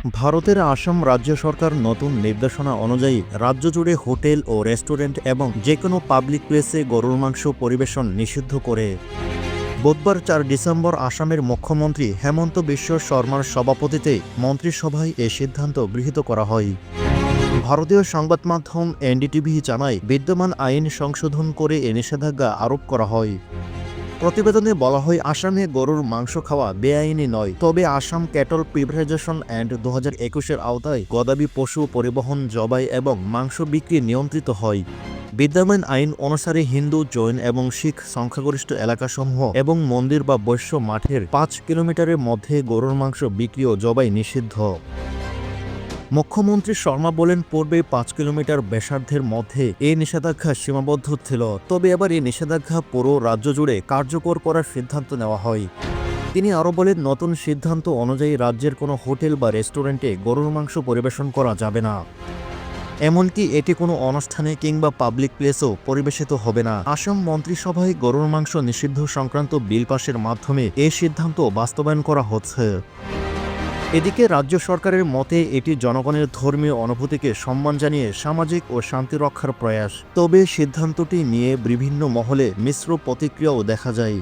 ভারতের আসাম রাজ্য সরকার নতুন নির্দেশনা অনুযায়ী রাজ্য জুড়ে হোটেল ও রেস্টুরেন্ট এবং যে কোনো পাবলিক প্লেসে গরুর মাংস পরিবেশন নিষিদ্ধ করে। বুধবার ৪ ডিসেম্বর আসামের মুখ্যমন্ত্রী হেমন্ত বিশ্ব শর্মার সভাপতিতে মন্ত্রিসভায় এ সিদ্ধান্ত গৃহীত করা হয়। ভারতীয় সংবাদ মাধ্যম এনডিটিভি জানায়, বিদ্যমান আইন সংশোধন করে এ নিষেধাজ্ঞা আরোপ করা হয়। প্রতিবেদনে বলা হয়, আসামে গরুর মাংস খাওয়া বেআইনি নয়, তবে আসাম ক্যাটল প্রিভারাইজেশন অ্যান্ড ২০২১-এর আওতায় গবাদি পশু পরিবহন, জবাই এবং মাংস বিক্রি নিয়ন্ত্রিত হয়। বিদ্যমান আইন অনুসারে হিন্দু, জৈন এবং শিখ সংখ্যাগরিষ্ঠ এলাকাসমূহ এবং মন্দির বা বৈশ্য মাঠের ৫ কিলোমিটারের মধ্যে গরুর মাংস বিক্রি ও জবাই নিষিদ্ধ। মুখ্যমন্ত্রী শর্মা বলেন, পূর্বে ৫ কিলোমিটার ব্যাসার্ধের মধ্যে এই নিষেধাজ্ঞা সীমাবদ্ধ ছিল, তবে এবার এই নিষেধাজ্ঞা পুরো রাজ্য জুড়ে কার্যকর করার সিদ্ধান্ত নেওয়া হয়। তিনি আরও বলেন, নতুন সিদ্ধান্ত অনুযায়ী রাজ্যের কোনো হোটেল বা রেস্টুরেন্টে গরুর মাংস পরিবেশন করা যাবে না, এমনকি এটি কোনো অনুষ্ঠানে কিংবা পাবলিক প্লেসেও পরিবেশিত হবে না। আসাম মন্ত্রিসভায় গরুর মাংস নিষিদ্ধ সংক্রান্ত বিল পাশের মাধ্যমে এই সিদ্ধান্ত বাস্তবায়ন করা হচ্ছে। এদিকে রাজ্য সরকারের মতে এটি জনগণের ধর্মীয় অনুভূতিকে সম্মান জানিয়ে সামাজিক ও শান্তি রক্ষার প্রয়াস। তবে সিদ্ধান্তটি নিয়ে বিভিন্ন মহলে মিশ্র প্রতিক্রিয়াও দেখা যায়।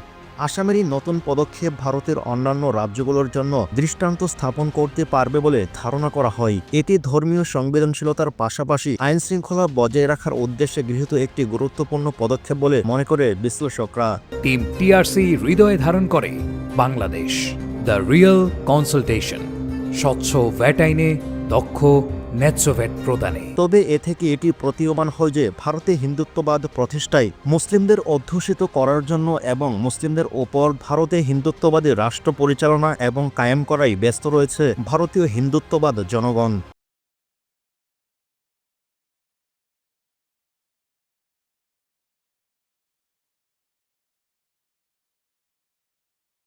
আসামেরই নতুন পদক্ষেপ ভারতের অন্যান্য রাজ্যগুলোর জন্য দৃষ্টান্ত স্থাপন করতে পারবে বলে ধারণা করা হয়। এটি ধর্মীয় সংবেদনশীলতার পাশাপাশি আইনশৃঙ্খলা বজায় রাখার উদ্দেশ্যে গৃহীত একটি গুরুত্বপূর্ণ পদক্ষেপ বলে মনে করে বিশ্লেষকরা। টিম টিআরসি হৃদয়ে ধারণ করে বাংলাদেশ, দ্য রিয়েল কনসালটেশন, স্বচ্ছ ভ্যাট আইনে দক্ষ ন্যায্য ভ্যাট প্রদানে। তবে এ থেকে এটি প্রতীয়মান হয় যে ভারতে হিন্দুত্ববাদ প্রতিষ্ঠায় মুসলিমদের অধ্যুষিত করার জন্য এবং মুসলিমদের ওপর ভারতে হিন্দুত্ববাদী রাষ্ট্র পরিচালনা এবং কায়েম করাই ব্যস্ত রয়েছে ভারতীয় হিন্দুত্ববাদ জনগণ।